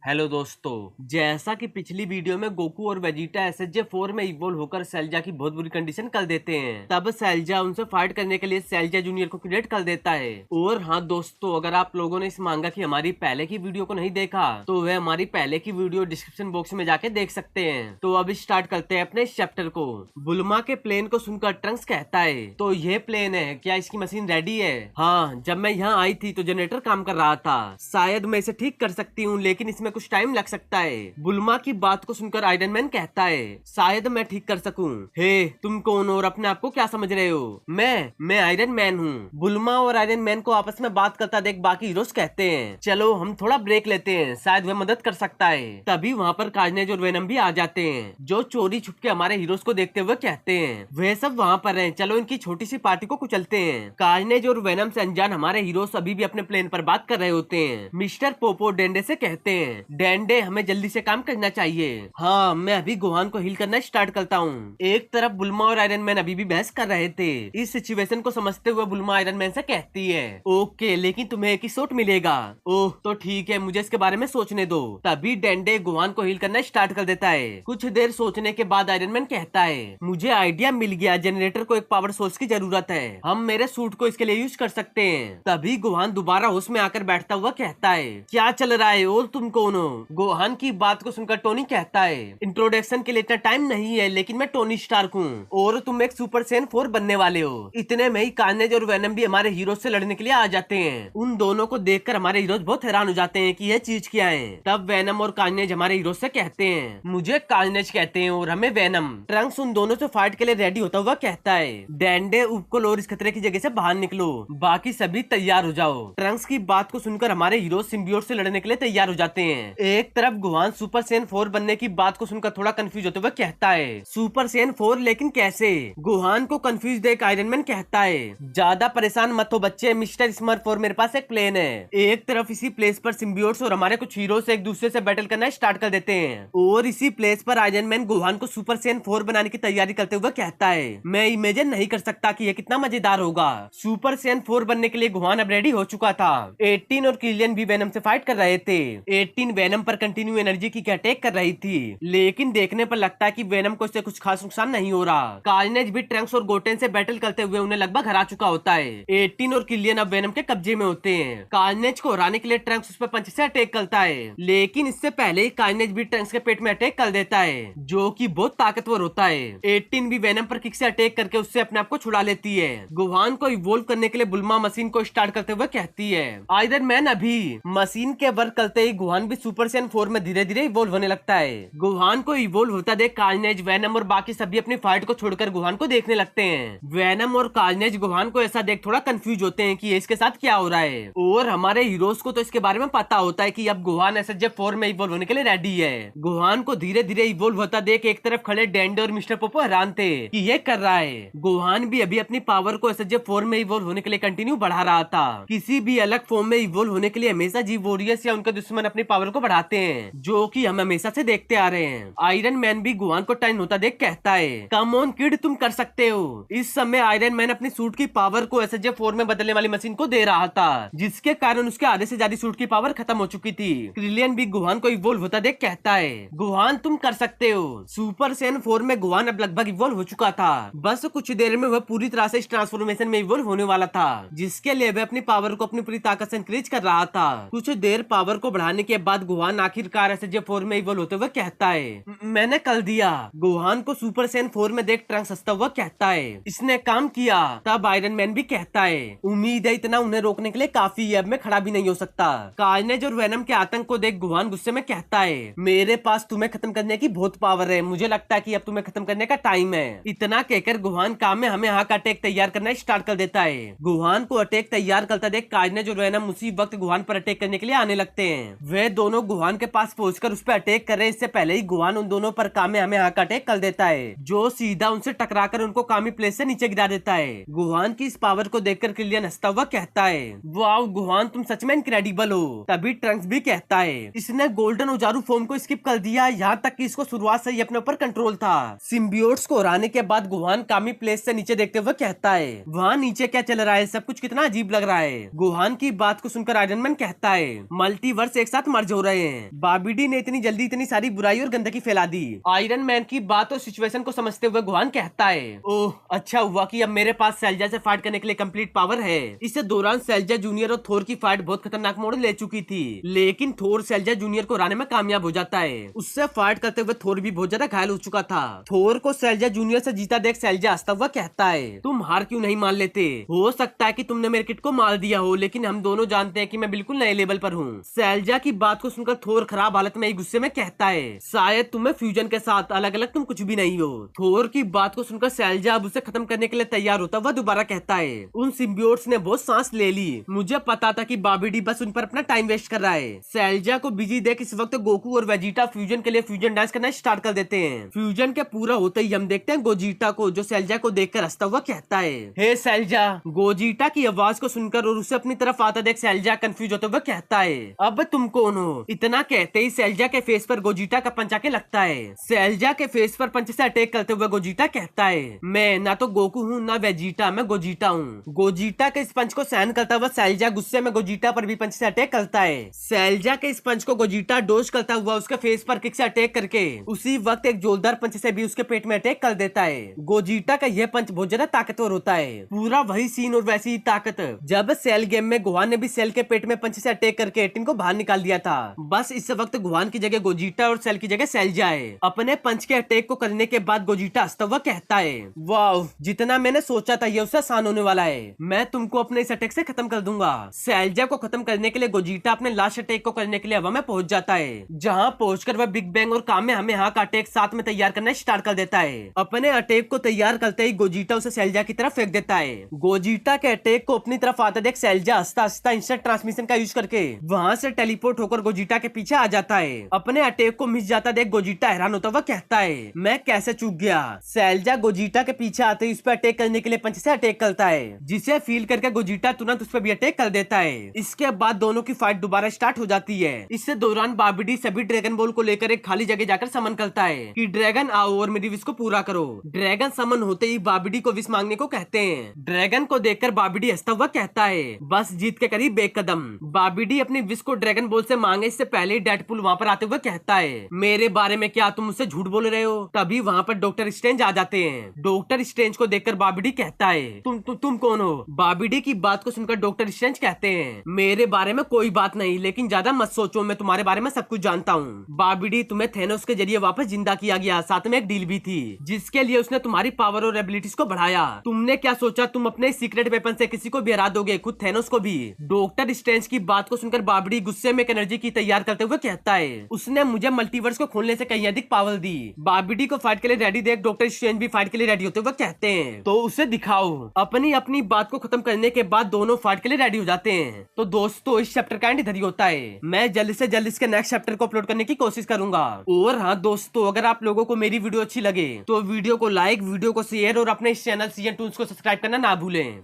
Hello दोस्तों, जैसा कि पिछली वीडियो में गोकू और वेजिटा SSJ-4 में इवोल्व होकर सेल्जा की बहुत बुरी कंडीशन कर देते हैं, तब सेल्जा उनसे फाइट करने के लिए सेल्जा जूनियर को क्रिएट कर देता है। और हाँ दोस्तों, अगर आप लोगों ने इस मांगा की हमारी पहले की वीडियो को नहीं देखा तो वह हमारी पहले की वीडियो डिस्क्रिप्शन बॉक्स में जाके देख सकते हैं। तो अब स्टार्ट करते हैं अपने इस चैप्टर को। बुल्मा के प्लेन को सुनकर ट्रंक्स कहता है, तो ये प्लेन है, क्या इसकी मशीन रेडी है? हाँ, जब मैं यहाँ आई थी तो जनरेटर काम कर रहा था, शायद मैं इसे ठीक कर सकती हूँ, लेकिन इसमें कुछ टाइम लग सकता है। बुल्मा की बात को सुनकर आयरन मैन कहता है, शायद मैं ठीक कर सकूं। हे, तुम कौन हो और अपने आप को क्या समझ रहे हो? मैं आयरन मैन हूँ। बुल्मा और आयरन मैन को आपस में बात करता देख बाकी हीरोज कहते हैं, चलो हम थोड़ा ब्रेक लेते हैं, शायद वह मदद कर सकता है। तभी वहाँ पर कार्नेज और वेनम भी आ जाते हैं, जो चोरी छुप के हमारे हीरोज को देखते हुए कहते हैं, वह सब वहाँ पर हैं, चलो इनकी छोटी सी पार्टी को कुचलते हैं। कार्नेज और वेनम से अनजान हमारे हीरोज अभी भी अपने प्लेन पर बात कर रहे होते हैं। मिस्टर पोपो डेंडे से कहते हैं, डेंडे हमें जल्दी से काम करना चाहिए। हाँ, मैं अभी गोहान को हील करना स्टार्ट करता हूँ। एक तरफ बुल्मा और आयरन मैन अभी भी बहस कर रहे थे। इस सिचुएशन को समझते हुए बुल्मा आयरन मैन से कहती है, ओके, लेकिन तुम्हें एक ही शॉट मिलेगा। ओह तो ठीक है, मुझे इसके बारे में सोचने दो। तभी डेंडे गोहान को हील करना स्टार्ट कर देता है। कुछ देर सोचने के बाद आयरन मैन कहता है, मुझे आइडिया मिल गया, जनरेटर को एक पावर सोर्स की जरूरत है, हम मेरे सूट को इसके लिए यूज कर सकते हैं। तभी गोहान दोबारा होश में आकर बैठता हुआ कहता है, क्या चल रहा है और तुम कौन हो? गोहान की बात को सुनकर टोनी कहता है, इंट्रोडक्शन के लिए इतना टाइम नहीं है, लेकिन मैं टोनी स्टार्क हूँ और तुम एक सुपर सैयन 4 बनने वाले हो। इतने में ही कार्नेज और वेनम भी हमारे हीरो से लड़ने के लिए आ जाते हैं। उन दोनों को देखकर हमारे हीरोज बहुत हैरान हो जाते हैं कि यह चीज क्या है। तब वेनम और कार्नेज हमारे हीरो से कहते हैं, मुझे कार्नेज कहते हैं और हमें वेनम। ट्रंक्स उन दोनों से फाइट के लिए रेडी होता हुआ कहता है, डेंडे, उपकुल और इस खतरे की जगह से बाहर निकलो, बाकी सभी तैयार हो जाओ। ट्रंक्स की बात को सुनकर हमारे हीरो सिम्बियोट से लड़ने के लिए तैयार हो जाते हैं। एक तरफ गोहान सुपर सैयन 4 बनने की बात को सुनकर थोड़ा कंफ्यूज होते हुए कहता है, सुपर सैयन 4 लेकिन कैसे? गोहान को कंफ्यूज देख आयरन मैन कहता है, ज्यादा परेशान मत हो बच्चे, मिस्टर स्मर्फ और मेरे पास एक प्लेन है। एक तरफ इसी प्लेस पर सिम्बियोट्स और हमारे कुछ हीरोज एक दूसरे से बैटल करना स्टार्ट कर देते हैं और इसी प्लेस पर आयरन मैन गोहान को सुपर सैयन 4 बनाने की तैयारी करते हुए कहता है, मैं इमेजिन नहीं कर सकता कि यह कितना मजेदार होगा। सुपर सैयन 4 बनने के लिए गोहान अब रेडी हो चुका था। 18 और किलियन भी वेनम से फाइट कर रहे थे। 18 वेनम पर कंटिन्यू एनर्जी की अटैक कर रही थी, लेकिन देखने पर लगता है कि वेनम को इससे कुछ खास नुकसान नहीं हो रहा। कार्नेज भी ट्रंक्स और गोटेन से बैटल करते हुए उन्हें लगभग हरा चुका होता है। 18 और किलियन अब वेनम के कब्जे में होते हैं। कार्नेज को हराने के लिए ट्रंक्स उस पर पंच से अटैक करता है, लेकिन इससे पहले ही कार्नेज भी ट्रंक्स के पेट में अटैक कर देता है, जो कि बहुत ताकतवर होता है। 18 भी वेनम पर किक से अटैक करके उससे अपने आप को छुड़ा लेती है। गोहान को इवोल्व करने के लिए बुल्मा मशीन को स्टार्ट करते हुए कहती है, आयरन मैन अभी। मशीन के वर्क करते ही गोहान भी सुपर सैयन 4 में धीरे धीरे इवोल्व होने लगता है। गोहान को इवोल्व होता देख कार्नेज, वेनम और बाकी सभी अपनी फाइट को छोड़कर गोहान को देखने लगते हैं। वेनम और कार्नेज गोहान को ऐसा देख थोड़ा कंफ्यूज होते हैं कि ये इसके साथ क्या हो रहा है, और हमारे हीरोज को तो इसके बारे में पता होता है कि अब गोहान SSJ-4 में इवोल्व होने के लिए रेडी है। गोहान को धीरे धीरे इवोल्व होता देख एक तरफ खड़े डेंडे और मिस्टर पोपो हैरान थे कि ये कर रहा है। गोहान भी अभी अपनी पावर को SSJ-4 में इवोल्व होने के लिए कंटिन्यू बढ़ा रहा था। किसी भी अलग फॉर्म में इवोल्व होने के लिए हमेशा जीव वॉरियर्स या उनके दुश्मन अपनी पावर को बढ़ाते हैं, जो कि हम हमेशा से देखते आ रहे हैं। आयरन मैन भी गोहान को टर्न होता देख कहता है, कम ऑन किड, तुम कर सकते हो। इस समय आयरन मैन अपनी सूट की पावर को SSJ-4 में बदलने वाली मशीन को दे रहा था, जिसके कारण उसके आधे से ज्यादा सूट की पावर खत्म हो चुकी थी। क्रिलियन भी गोहान को इवोल्व होता देख कहता है, गोहान तुम कर सकते हो। सुपर सैयन 4 में गोहान अब लगभग इवोल्व हो चुका था, बस कुछ देर में वह पूरी तरह से इस ट्रांसफॉर्मेशन में इवोल्व होने वाला था, जिसके लिए वह अपनी पावर को अपनी पूरी ताकत से इंक्रीज कर रहा था। कुछ देर पावर को बढ़ाने के बाद गोहान आखिरकार SSJ-4 में इवोल्व होते हुए कहता है, मैंने कर दिया। गोहान को सुपर सैयन 4 में देख ट्रंक्स हंसता हुआ कहता है, इसने काम किया। तब आयरन मैन भी कहता है, उम्मीद है इतना उन्हें रोकने के लिए काफी है, अब मैं खड़ा भी नहीं हो सकता। कार्नेज और वेनम के आतंक को देख गोहान गुस्से में कहता है, मेरे पास तुम्हें खत्म करने की बहुत पावर है, मुझे लगता है कि अब तुम्हें खत्म करने का टाइम है। इतना कहकर गोहान काम में हमें यहाँ का अटैक तैयार करना स्टार्ट कर देता है। गोहान को अटैक तैयार करता देख कार्नेज और वेनम उसी वक्त गोहान पर अटैक करने के लिए आने लगते हैं। वे दोनों गोहान के पास पहुंचकर उस पर अटैक कर रहे हैं, इससे पहले ही गोहान उन दोनों पर कामे हमें यहाँ का अटैक कर देता है, जो सीधा उनसे टकराकर उनको कामी प्लेस से नीचे गिरा देता है। गोहान की इस पावर को देखकर क्रिलियन हंसता हुआ कहता है, वाओ गोहान, तुम सच में इनक्रेडिबल हो। तभी ट्रंक्स भी कहता है, इसने गोल्डन औजारू फॉर्म को स्किप कर दिया, यहाँ तक कि इसको शुरुआत से ही अपने ऊपर कंट्रोल था। सिम्बियोट्स को हराने के बाद गोहान कामी प्लेस से नीचे देखते हुए कहता है, वहाँ नीचे क्या चल रहा है, सब कुछ कितना अजीब लग रहा है। गोहान की बात को सुनकर आयरन मैन कहता है, मल्टीवर्स एक साथ मर्ज मर्ज हो रहे हैं। बाबीडी ने इतनी जल्दी इतनी सारी बुराई और गंदगी फैला दी। आयरन मैन की बात और सिचुएशन को समझते हुए गोहान कहता है, ओह अच्छा हुआ कि अब मेरे पास सैलजा से फाइट करने के लिए कंप्लीट पावर है। इस दौरान सैलजा जूनियर और थोर की फाइट बहुत खतरनाक मोड़ ले चुकी थी, लेकिन थोर सैलजा जूनियर को हराने में कामयाब हो जाता है। उससे फाइट करते हुए थोर भी बहुत ज्यादा घायल हो चुका था। थोर को सैलजा जूनियर से जीता देख सैलजा हंसता हुआ कहता है, तुम हार क्यों नहीं मान लेते? हो सकता है कि तुमने मेरे किट को मार दिया हो, लेकिन हम दोनों जानते हैं कि मैं बिल्कुल नए लेवल पर हूँ। सैलजा की बात को सुनकर थोर खराब हालत में गुस्से में कहता है, शायद तुम्हें फ्यूजन के साथ अलग अलग तुम कुछ भी नहीं हो। थोर की बात को सुनकर सैलजा अब उसे खत्म करने के लिए तैयार होता हुआ दोबारा कहता है, उन सिम्बियोट्स ने बहुत सांस ले ली। मुझे पता था कि बाबीडी बस उन पर अपना टाइम वेस्ट कर रहा है। सैलजा को बिजी देख इस वक्त गोकू और वेजिटा फ्यूजन के लिए फ्यूजन डांस करना स्टार्ट कर देते हैं। फ्यूजन के पूरा होते ही हम देखते हैं गोजिटा को, जो सैलजा को देखकर हंसता हुआ कहता है, हे सैलजा। गोजिटा की आवाज को सुनकर और उसे अपनी तरफ आता देख सैलजा कंफ्यूज होते हुए कहता है, अब तुम कौन हो? इतना कहते ही सैलजा के फेस पर गोजिटा का पंच आके लगता है। सैलजा के फेस पर पंच से अटैक करते हुए गोजिटा कहता है, मैं ना तो गोकू हूँ ना वेजिटा, मैं गोजिटा हूँ। गोजिटा के इस पंच को सहन करता हुआ सैलजा गुस्से में गोजिटा पर भी पंच से अटैक करता है। सैलजा के इस पंच को गोजिटा डोज करता हुआ उसके फेस पर किक से अटैक करके उसी वक्त एक जोरदार पंच से भी उसके पेट में अटैक कर देता है। गोजिटा का यह पंच बहुत ज्यादा ताकतवर होता है। पूरा वही सीन और वैसी ही ताकत जब सेल गेम में गोहान ने भी सेल के पेट में पंच से अटैक करके टीम को बाहर निकाल दिया था। बस इस वक्त गोहान की जगह गोजिटा और सेल की जगह सैलजा है। अपने पंच के अटैक को करने के बाद गोजिटा हंसता हुआ कहता है, वाह, जितना मैंने सोचा था ये उससे आसान होने वाला है। मैं तुमको अपने इस अटैक से खत्म कर दूंगा। सैलजा को खत्म करने के लिए गोजिटा अपने लास्ट अटैक को करने के लिए हवा में पहुंच जाता है, जहां पहुंचकर वह बिग बैंग और कामेहामेहा का अटैक साथ में तैयार करना स्टार्ट कर देता है। अपने अटैक को तैयार करते ही गोजिटा उसे सैलजा की तरफ फेंक देता है। गोजिटा के अटैक को अपनी तरफ आता देख सैलजा हंसता हंसता इंस्टेंट ट्रांसमिशन का यूज करके वहां से टेलीपोर्ट होकर गोजिटा के पीछे आ जाता है। अपने अटैक को मिस जाता देख गोजिटा हैरान होता हुआ कहता है, मैं कैसे चूक गया? सैलजा गोजिटा के पीछे आते ही उस पर अटैक करने के लिए पंच से अटैक करता है, जिसे फील करके गोजिटा तुरंत उस पर भी अटैक कर देता है। इसके बाद दोनों की फाइट दोबारा स्टार्ट हो जाती है। इस दौरान बाबीडी सभी ड्रैगन बॉल को लेकर एक खाली जगह जाकर समन करता है कि ड्रैगन आओ और मेरी विश को पूरा करो। ड्रैगन समन होते ही बाबीडी को विश मांगने को कहते हैं। ड्रैगन को देखकर बाबीडी हंसता हुआ कहता है, बस जीत के करीब एक कदम। बाबीडी अपनी विश को ड्रैगन बॉल से मांगे इससे पहले ही डेडपूल वहाँ पर आते हुए कहता है, मेरे बारे में क्या तुम मुझसे झूठ बोल रहे हो? तभी वहाँ पर डॉक्टर स्ट्रेंज आ जाते हैं। डॉक्टर स्ट्रेंज को देखकर बाबीडी कहता है, तुम कौन हो? बाबीडी की बात को सुनकर डॉक्टर स्ट्रेंज कहते हैं, मेरे बारे में कोई बात नहीं, लेकिन ज्यादा मत सोचो, मैं तुम्हारे बारे में सब कुछ जानता हूँ। बाबीडी, तुम्हें थेनोस के जरिए वापस जिंदा किया गया, साथ में एक डील भी थी जिसके लिए उसने तुम्हारी पावर और एबिलिटीज को बढ़ाया। तुमने क्या सोचा तुम अपने सीक्रेट वेपन से किसी को भी हरा दोगे, खुद थेनोस को भी? डॉक्टर स्ट्रेंज की बात को सुनकर बाबीडी गुस्से में एक एनर्जी की तैयार करते हुए कहता है, उसने मुझे मल्टीवर्स को खोलने से कहीं अधिक पावर दी। बाबीडी को फाइट के लिए रेडी देख डॉक्टर स्ट्रेंज भी फाइट के लिए रेडी होते हुए कहते हैं, तो उसे दिखाओ। अपनी अपनी बात को खत्म करने के बाद दोनों फाइट के लिए रेडी हो जाते हैं। तो दोस्तों, इस चैप्टर का एंड इधर ही होता है। मैं जल्द से जल्द इसके नेक्स्ट चैप्टर को अपलोड करने की कोशिश करूंगा। और हाँ दोस्तों, अगर आप लोगों को मेरी वीडियो अच्छी लगे तो वीडियो को लाइक, वीडियो को शेयर और अपने इस चैनल सीजन 2 को सब्सक्राइब करना ना भूलें।